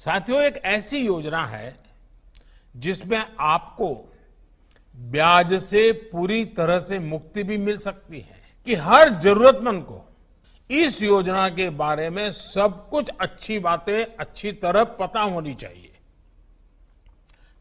साथियों, एक ऐसी योजना है जिसमें आपको ब्याज से पूरी तरह से मुक्ति भी मिल सकती है कि हर जरूरतमंद को इस योजना के बारे में सब कुछ अच्छी बातें अच्छी तरह पता होनी चाहिए।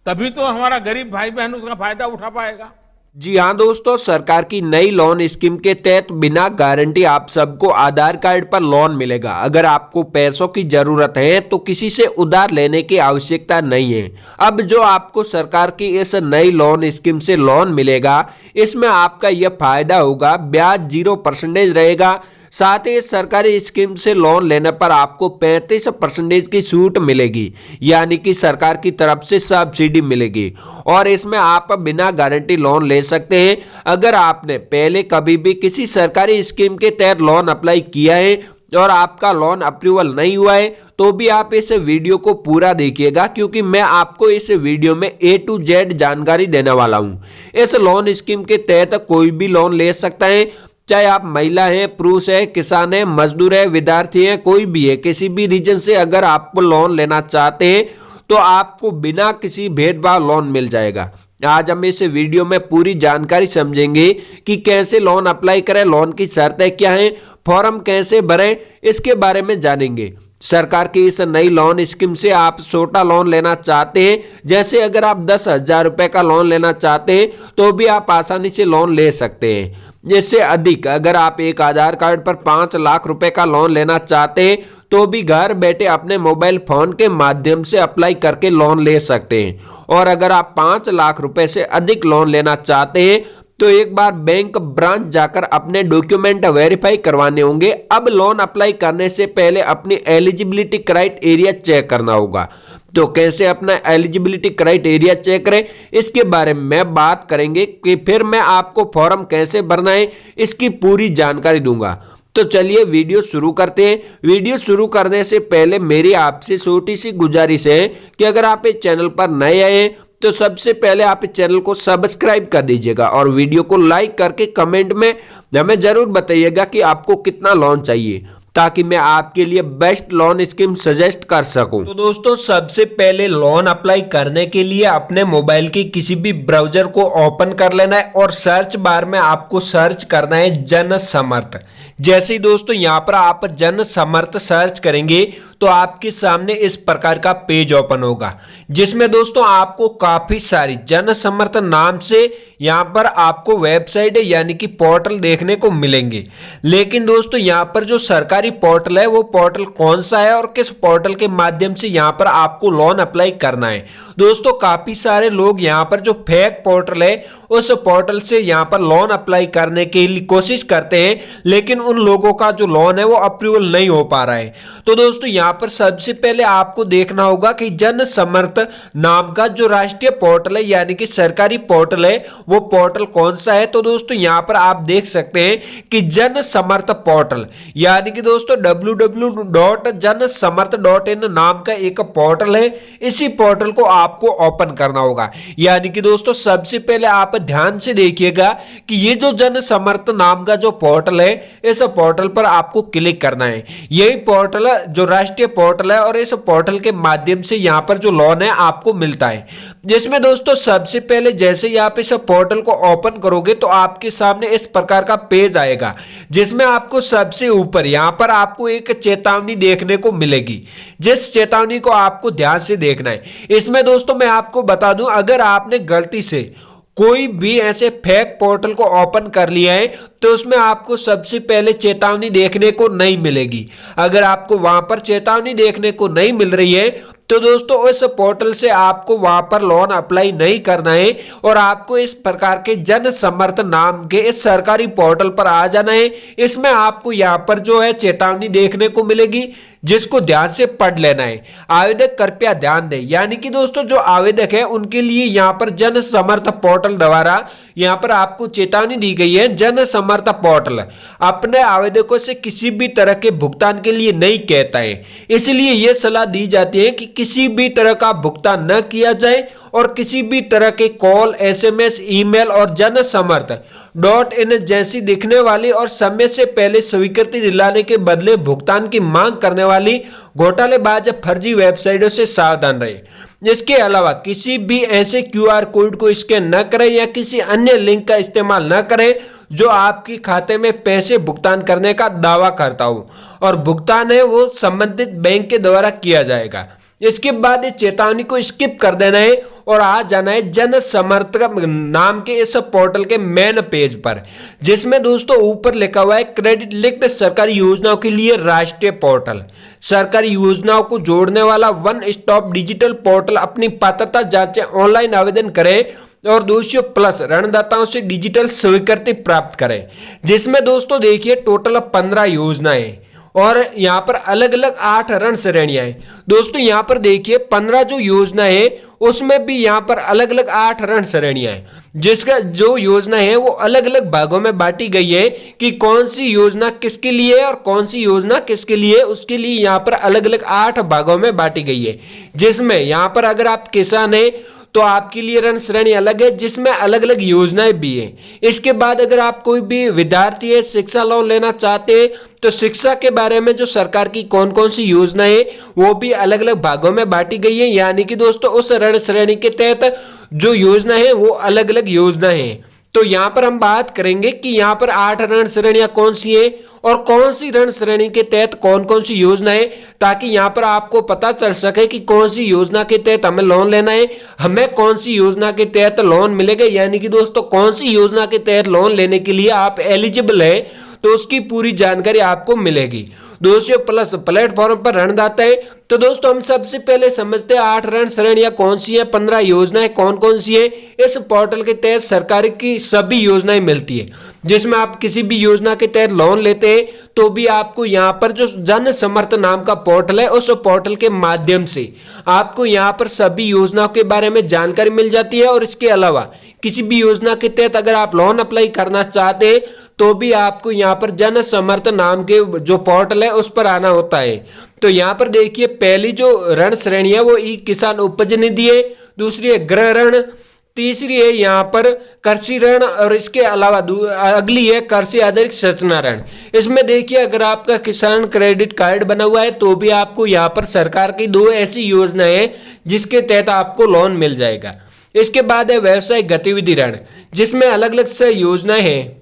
तभी तो हमारा गरीब भाई बहन उसका फायदा उठा पाएगा। जी हाँ दोस्तों, सरकार की नई लोन स्कीम के तहत बिना गारंटी आप सबको आधार कार्ड पर लोन मिलेगा। अगर आपको पैसों की जरूरत है तो किसी से उधार लेने की आवश्यकता नहीं है। अब जो आपको सरकार की इस नई लोन स्कीम से लोन मिलेगा, इसमें आपका यह फायदा होगा, ब्याज 0% रहेगा। साथ ही सरकारी स्कीम से लोन लेने पर आपको 35% की छूट मिलेगी, यानी कि सरकार की तरफ से सब्सिडी मिलेगी और इसमें आप बिना गारंटी लोन ले सकते हैं। अगर आपने पहले कभी भी किसी सरकारी स्कीम के तहत लोन अप्लाई किया है और आपका लोन अप्रूवल नहीं हुआ है तो भी आप इस वीडियो को पूरा देखिएगा, क्योंकि मैं आपको इस वीडियो में A to Z जानकारी देने वाला हूं। इस लोन स्कीम के तहत कोई भी लोन ले सकता है, चाहे आप महिला हैं, पुरुष है, किसान है, मजदूर है, विद्यार्थी है, कोई भी है। किसी भी रीजन से अगर आप लोन लेना चाहते हैं तो आपको बिना किसी भेदभाव लोन मिल जाएगा। आज हम इस वीडियो में पूरी जानकारी समझेंगे कि कैसे लोन अप्लाई करें, लोन की शर्तें क्या हैं, फॉर्म कैसे भरें, इसके बारे में जानेंगे। सरकार की इस नई लोन स्कीम से आप छोटा लोन लेना चाहते हैं, जैसे अगर आप 10,000 रुपए का लोन लेना चाहते हैं तो भी आप आसानी से लोन ले सकते हैं। इससे अधिक अगर आप एक आधार कार्ड पर 5 लाख रुपए का लोन लेना चाहते हैं तो भी घर बैठे अपने मोबाइल फोन के माध्यम से अप्लाई करके लोन ले सकते हैं। और अगर आप 5 लाख रुपए से अधिक लोन लेना चाहते हैं तो एक बार बैंक ब्रांच जाकर अपने डॉक्यूमेंट वेरीफाई करवाने होंगे। अब लोन अप्लाई करने से पहले अपनी एलिजिबिलिटी क्राइटेरिया चेक करना होगा। तो कैसे अपना एलिजिबिलिटी क्राइटेरिया चेक करें, इसके बारे में बात करेंगे कि फिर मैं आपको फॉर्म कैसे भरना है इसकी पूरी जानकारी दूंगा। तो चलिए वीडियो शुरू करते हैं। वीडियो शुरू करने से पहले मेरी आपसे छोटी सी गुजारिश है कि अगर आप इस चैनल पर नए आए हैं तो सबसे पहले आप इस चैनल को सब्सक्राइब कर दीजिएगा और वीडियो को लाइक करके कमेंट में हमें जरूर बताइएगा कि आपको कितना लोन चाहिए, ताकि मैं आपके लिए बेस्ट लोन स्कीम सजेस्ट कर सकूं। तो दोस्तों, सबसे पहले लोन अप्लाई करने के लिए अपने मोबाइल की किसी भी ब्राउजर को ओपन कर लेना है और सर्च बार में आपको सर्च करना है जन समर्थ। जैसे ही दोस्तों यहाँ पर आप जन समर्थ सर्च करेंगे तो आपके सामने इस प्रकार का पेज ओपन होगा, जिसमें दोस्तों आपको काफी सारी जन समर्थ नाम से यहाँ पर आपको वेबसाइट यानी कि पोर्टल देखने को मिलेंगे। लेकिन दोस्तों यहाँ पर जो सरकारी पोर्टल है वो पोर्टल कौन सा है और किस पोर्टल के माध्यम से यहाँ पर आपको लोन अप्लाई करना है। दोस्तों काफी सारे लोग यहाँ पर जो फेक पोर्टल है उस पोर्टल से यहाँ पर लोन अप्लाई करने के लिए कोशिश करते हैं, लेकिन उन लोगों का जो लोन है वो अप्रूवल नहीं हो पा रहा है। तो दोस्तों यहाँ पर सबसे पहले आपको देखना होगा कि जन समर्थ नाम का जो राष्ट्रीय पोर्टल है यानी कि सरकारी पोर्टल है वो पोर्टल कौन सा है। तो दोस्तों यहाँ पर आप देख सकते हैं कि जन समर्थ पोर्टल यानी कि दोस्तों www.jansamarth.in नाम का एक पोर्टल है। इसी पोर्टल को आपको ओपन करना होगा। यानी कि दोस्तों सबसे पहले आप ध्यान से देखिएगा कि ये जो जन समर्थ नाम का जो पोर्टल है इस पोर्टल पर आपको क्लिक करना है। यही पोर्टल जो राष्ट्रीय पोर्टल है और इस पोर्टल के माध्यम से यहाँ पर जो लोन है आपको मिलता है। जिसमें दोस्तों सबसे पहले जैसे ही आप इस पोर्टल को ओपन करोगे तो आपके सामने इस प्रकार का पेज आएगा, जिसमें आपको सबसे ऊपर यहाँ पर आपको एक चेतावनी देखने को मिलेगी, जिस चेतावनी को आपको ध्यान से देखना है। इसमें दोस्तों मैं आपको बता दूं, अगर आपने गलती से कोई भी ऐसे फेक पोर्टल को ओपन कर लिया है तो उसमें आपको सबसे पहले चेतावनी देखने को नहीं मिलेगी। अगर आपको वहां पर चेतावनी देखने को नहीं मिल रही है तो दोस्तों इस पोर्टल से आपको वहां पर लोन अप्लाई नहीं करना है और आपको इस प्रकार के जन समर्थ नाम के इस सरकारी पोर्टल पर आ जाना है। इसमें आपको यहाँ पर जो है चेतावनी देखने को मिलेगी, जिसको ध्यान से पढ़ लेना है। आवेदक कृपया ध्यान दें, यानी कि दोस्तों जो आवेदक है उनके लिए यहाँ पर जन समर्थ पोर्टल द्वारा यहाँ पर आपको चेतावनी दी गई है। जन समर्थ पोर्टल अपने आवेदकों से किसी भी तरह के भुगतान के लिए नहीं कहता है, इसलिए यह सलाह दी जाती है कि किसी भी तरह का भुगतान न किया जाए और किसी भी तरह के कॉल, SMS, ईमेल और जन समर्थ .in जैसी दिखने वाली और समय से पहले स्वीकृति दिलाने के बदले भुगतान की मांग करने वाली घोटालेबाज फर्जी वेबसाइटों से सावधान रहे। इसके अलावा किसी भी ऐसे QR कोड को स्कैन न करें या किसी अन्य लिंक का इस्तेमाल न करें जो आपके खाते में पैसे भुगतान करने का दावा करता हो और भुगतान है वो संबंधित बैंक के द्वारा किया जाएगा। इसके बाद इस चेतावनी को स्किप कर देना है और आ जाना है जन समर्थक नाम के इस पोर्टल के मेन पेज पर, जिसमें दोस्तों ऊपर लिखा हुआ है क्रेडिट लिंक्ड सरकारी योजनाओं के लिए राष्ट्रीय पोर्टल। सरकारी योजनाओं को जोड़ने वाला वन स्टॉप डिजिटल पोर्टल। अपनी पात्रता जांचें, ऑनलाइन आवेदन करें और 200 प्लस ऋणदाताओं से डिजिटल स्वीकृति प्राप्त करें, जिसमें दोस्तों देखिए टोटल 15 योजनाएं और यहाँ पर अलग अलग 8 ऋण श्रेणियां हैं। दोस्तों यहाँ पर देखिए 15 जो योजना है उसमें भी यहाँ पर अलग अलग 8 ऋण श्रेणियां हैं, जिसका जो योजना है वो अलग अलग भागों में बांटी गई है कि कौन सी योजना किसके लिए है और कौन सी योजना किसके लिए, उसके लिए यहाँ पर अलग अलग 8 भागों में बांटी गई है। जिसमें यहाँ पर अगर आप किसान हैं तो आपके लिए ऋण श्रेणी अलग है, जिसमें अलग अलग योजनाएं भी हैं। इसके बाद अगर आप कोई भी विद्यार्थी है, शिक्षा लोन लेना चाहते हैं तो शिक्षा के बारे में जो सरकार की कौन कौन सी योजना है वो भी अलग अलग भागों में बांटी गई है। यानी कि दोस्तों उस ऋण श्रेणी के तहत जो योजना है वो अलग अलग योजना है। तो यहाँ पर हम बात करेंगे कि यहाँ पर 8 ऋण श्रेणियां कौन सी है और कौन सी ऋण श्रेणी के तहत कौन कौन सी योजना है, ताकि यहाँ पर आपको पता चल सके कि कौन सी योजना के तहत हमें लोन लेना है, हमें कौन सी योजना के तहत लोन मिलेगा। यानी कि दोस्तों कौन सी योजना के तहत लोन लेने के लिए आप एलिजिबल है तो उसकी पूरी जानकारी आपको मिलेगी। 200 प्लस प्लेटफॉर्म पर ऋणदाता है। तो दोस्तों हम सबसे पहले समझते हैं 8 ऋण श्रेणियां कौन सी है, 15 योजनाएं कौन कौन सी है। इस पोर्टल के तहत सरकार की सभी योजनाएं मिलती है, जिसमें आप किसी भी योजना के तहत लोन लेते हैं तो भी आपको यहाँ पर जो जन समर्थ नाम का पोर्टल है उस पोर्टल के माध्यम से आपको यहाँ पर सभी योजनाओं के बारे में जानकारी मिल जाती है। और इसके अलावा किसी भी योजना के तहत अगर आप लोन अप्लाई करना चाहते हैं तो भी आपको यहाँ पर जन समर्थ नाम के जो पोर्टल है उस पर आना होता है। तो यहाँ पर देखिए पहली जो ऋण श्रेणी है वो ई किसान उपज निधि है, दूसरी है गृह ऋण, तीसरी है यहाँ पर कृषि ऋण और इसके अलावा अगली है कृषि आधारित सूचना ऋण। इसमें देखिए अगर आपका किसान क्रेडिट कार्ड बना हुआ है तो भी आपको यहाँ पर सरकार की 2 ऐसी योजनाएं हैं जिसके तहत आपको लोन मिल जाएगा। इसके बाद है व्यवसायिक गतिविधि ऋण, जिसमें अलग अलग से योजनाएं हैं।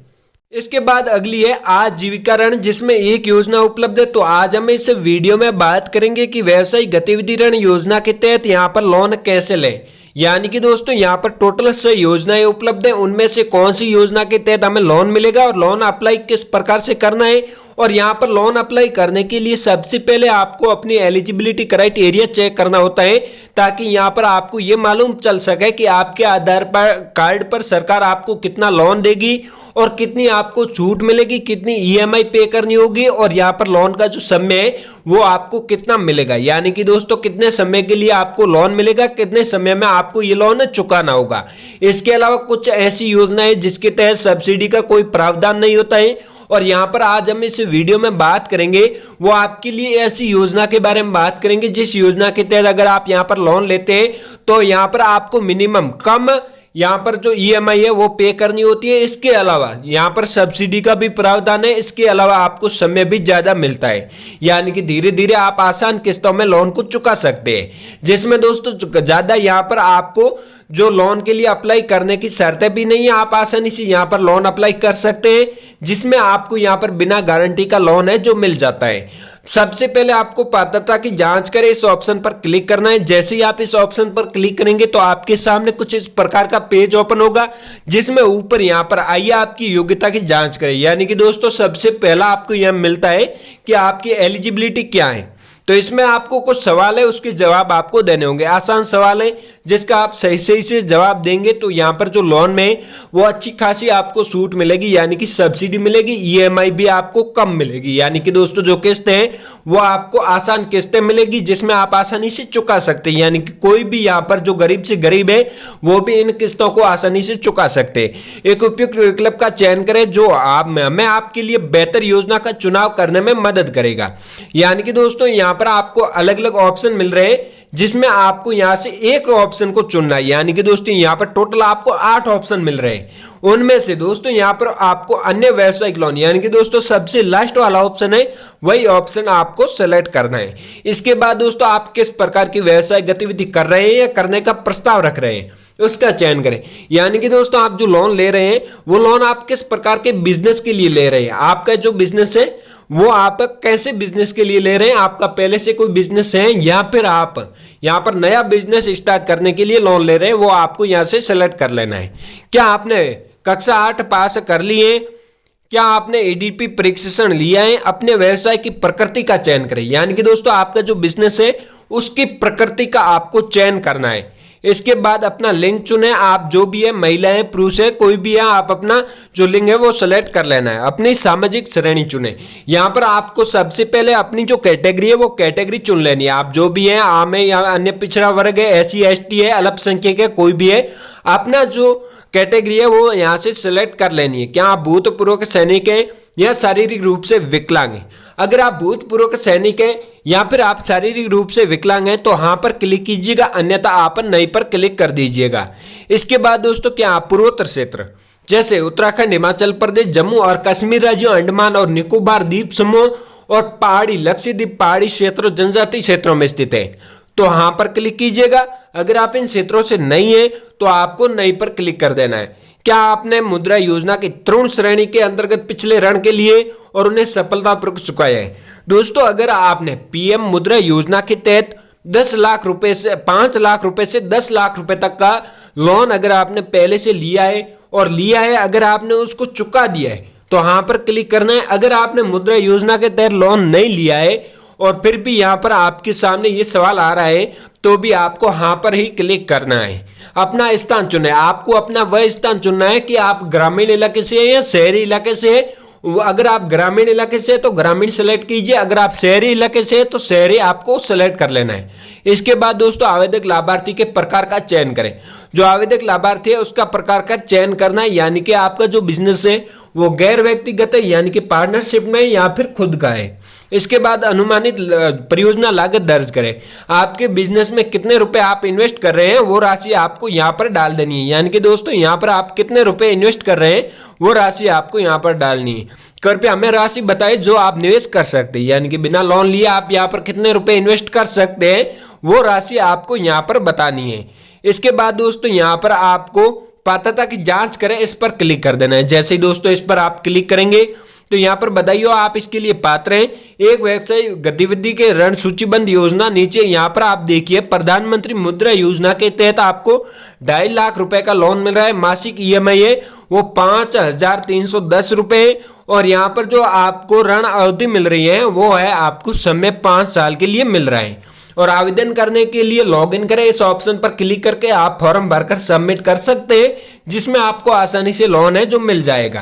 इसके बाद अगली है आजीविका ऋण, जिसमें एक योजना उपलब्ध है। तो आज हम इस वीडियो में बात करेंगे कि व्यवसायिक गतिविधि ऋण योजना के तहत यहाँ पर लोन कैसे लें। यानी कि दोस्तों यहाँ पर टोटल 6 योजनाएं उपलब्ध है, उनमें से कौन सी योजना के तहत हमें लोन मिलेगा और लोन अप्लाई किस प्रकार से करना है। और यहाँ पर लोन अप्लाई करने के लिए सबसे पहले आपको अपनी एलिजिबिलिटी क्राइटेरिया चेक करना होता है, ताकि यहाँ पर आपको ये मालूम चल सके कि आपके आधार कार्ड पर सरकार आपको कितना लोन देगी और कितनी आपको छूट मिलेगी, कितनी EMI पे करनी होगी और यहाँ पर लोन का जो समय है वो आपको कितना मिलेगा। यानी कि दोस्तों कितने समय के लिए आपको लोन मिलेगा, कितने समय में आपको ये लोन चुकाना होगा। इसके अलावा कुछ ऐसी योजना है जिसके तहत सब्सिडी का कोई प्रावधान नहीं होता है। और यहाँ पर आज हम इस वीडियो में बात करेंगे वो आपके लिए ऐसी योजना के बारे में बात करेंगे जिस योजना के तहत अगर आप यहाँ पर लोन लेते हैं तो यहाँ पर आपको मिनिमम कम यहाँ पर जो EMI है वो पे करनी होती है। इसके अलावा यहाँ पर सब्सिडी का भी प्रावधान है। इसके अलावा आपको समय भी ज्यादा मिलता है, यानी कि धीरे धीरे आप आसान किस्तों में लोन को चुका सकते हैं, जिसमें दोस्तों ज्यादा यहाँ पर आपको जो लोन के लिए अप्लाई करने की शर्तें भी नहीं है। आप आसानी से यहाँ पर लोन अप्लाई कर सकते हैं, जिसमें आपको यहाँ पर बिना गारंटी का लोन है जो मिल जाता है। सबसे पहले आपको पात्रता की जांच करें, इस ऑप्शन पर क्लिक करना है। जैसे ही आप इस ऑप्शन पर क्लिक करेंगे तो आपके सामने कुछ इस प्रकार का पेज ओपन होगा, जिसमें ऊपर यहाँ पर आइए आपकी योग्यता की जांच करें। यानी कि दोस्तों सबसे पहला आपको यह मिलता है कि आपकी एलिजिबिलिटी क्या है। तो इसमें आपको कुछ सवाल है, उसके जवाब आपको देने होंगे। आसान सवाल है जिसका आप सही से जवाब देंगे तो यहाँ पर जो लोन में वो अच्छी खासी आपको छूट मिलेगी, यानी कि सब्सिडी मिलेगी, EMI भी आपको कम मिलेगी। यानी कि दोस्तों जो किस्तें हैं वो आपको आसान किस्तें मिलेगी जिसमें आप आसानी से चुका सकते हैं। यानी कि कोई भी यहाँ पर जो गरीब से गरीब है वो भी इन किस्तों को आसानी से चुका सकते हैं। एक उपयुक्त विकल्प का चयन करें जो हमें आपके लिए बेहतर योजना का चुनाव करने में मदद करेगा। यानी कि दोस्तों यहाँ पर आपको अलग अलग ऑप्शन मिल रहे हैं, जिसमें आपको यहां से एक ऑप्शन को चुनना है। यानी कि दोस्तों यहां पर टोटल आपको 8 ऑप्शन मिल रहे हैं, उनमें से दोस्तों यहां पर आपको अन्य व्यावसायिक लोन यानी कि दोस्तों सबसे लास्ट वाला ऑप्शन है, वही ऑप्शन आपको सेलेक्ट करना है। इसके बाद दोस्तों आप किस प्रकार की व्यवसाय गतिविधि कर रहे हैं या करने का प्रस्ताव रख रहे हैं उसका चयन करें। यानी कि दोस्तों आप जो लोन ले रहे हैं वो लोन आप किस प्रकार के बिजनेस के लिए ले रहे हैं, आपका जो बिजनेस है वो आप कैसे बिजनेस के लिए ले रहे हैं, आपका पहले से कोई बिजनेस है या फिर आप यहां पर नया बिजनेस स्टार्ट करने के लिए लोन ले रहे हैं, वो आपको यहां से सेलेक्ट कर लेना है। क्या आपने कक्षा 8 पास कर लिए, क्या आपने एडीपी प्रशिक्षण लिया है, अपने व्यवसाय की प्रकृति का चयन करें। यानी कि दोस्तों आपका जो बिजनेस है उसकी प्रकृति का आपको चयन करना है। इसके बाद अपना लिंग चुने, आप जो भी है महिला है पुरुष है कोई भी है, आप अपना जो लिंग है वो सेलेक्ट कर लेना है। अपनी सामाजिक श्रेणी चुने, यहाँ पर आपको सबसे पहले अपनी जो कैटेगरी है वो कैटेगरी चुन लेनी है। आप जो भी है आम है या अन्य पिछड़ा वर्ग है, SC ST है, अल्पसंख्यक है, कोई भी है, अपना जो कैटेगरी है वो यहाँ से सिलेक्ट कर लेनी है। क्या आप भूतपूर्व सैनिक हैं या शारीरिक रूप से विकलांग हैं। अगर आप भूतपूर्व सैनिक हैं या फिर आप शारीरिक रूप से विकलांग हैं तो हाँ पर क्लिक कीजिएगा, अन्यथा आप नहीं पर क्लिक कर दीजिएगा। इसके बाद दोस्तों क्या आप पूर्वोत्तर क्षेत्र जैसे उत्तराखंड, हिमाचल प्रदेश, जम्मू और कश्मीर राज्यों, अंडमान और निकोबार द्वीप समूह और पहाड़ी लक्षद्वीप पहाड़ी क्षेत्रों जनजातीय क्षेत्रों में स्थित है तो हाँ पर क्लिक कीजिएगा। अगर आप इन क्षेत्रों से नहीं है तो आपको नहीं पर क्लिक कर देना है। क्या आपने मुद्रा योजना की तृण श्रेणी के अंतर्गत पिछले ऋण के लिए और उन्हें सफलतापूर्वक चुकाया है। दोस्तों अगर आपने PM मुद्रा योजना के तहत 10 लाख रुपए से 5 लाख रुपए से 10 लाख रुपए तक का लोन अगर आपने पहले से लिया है अगर आपने उसको चुका दिया है तो हाँ पर क्लिक करना है। अगर आपने मुद्रा योजना के तहत लोन नहीं लिया है और फिर भी यहाँ पर आपके सामने ये सवाल आ रहा है तो भी आपको हाँ पर ही क्लिक करना है। अपना स्थान चुने, आपको अपना वह स्थान चुनना है कि आप ग्रामीण इलाके से हैं या शहरी इलाके से हैं। अगर आप ग्रामीण इलाके से तो ग्रामीण सेलेक्ट कीजिए, अगर आप शहरी इलाके से तो शहरी आपको सेलेक्ट कर लेना है। इसके बाद दोस्तों आवेदक लाभार्थी के प्रकार का चयन करें। जो आवेदक लाभार्थी है उसका प्रकार का चयन करना है, यानी कि आपका जो बिजनेस है वो गैर व्यक्तिगत है यानी कि पार्टनरशिप में या फिर खुद का है। इसके बाद अनुमानित परियोजना लागत दर्ज करें। आपके बिजनेस में कितने रुपए आप इन्वेस्ट कर रहे हैं वो राशि आपको यहाँ पर डाल देनी है। यानी कि दोस्तों यहाँ पर आप कितने रुपए इन्वेस्ट कर रहे हैं वो राशि आपको यहाँ पर डालनी है। कृपया हमें राशि बताइए जो आप निवेश कर सकते हैं, यानी कि बिना लोन लिए आप यहाँ पर कितने रुपए इन्वेस्ट कर सकते हैं वो राशि आपको यहाँ पर बतानी है। इसके बाद दोस्तों यहाँ पर आपको पात्रता की जांच करें, इस पर क्लिक कर देना है। जैसे ही दोस्तों इस पर आप क्लिक करेंगे तो यहाँ पर बताइए आप इसके लिए पात्र हैं। एक व्यवसाय गतिविधि के ऋण सूचीबद्ध योजना, नीचे यहाँ पर आप देखिए प्रधानमंत्री मुद्रा योजना के तहत आपको 2.5 लाख रुपए का लोन मिल रहा है। मासिक EMI है वो 5,310 रुपए और यहाँ पर जो आपको ऋण अवधि मिल रही है वो है आपको समय 5 साल के लिए मिल रहा है। और आवेदन करने के लिए लॉगिन करें, इस ऑप्शन पर क्लिक करके आप फॉर्म भरकर सबमिट कर सकते हैं जिसमें आपको आसानी से लोन है जो मिल जाएगा।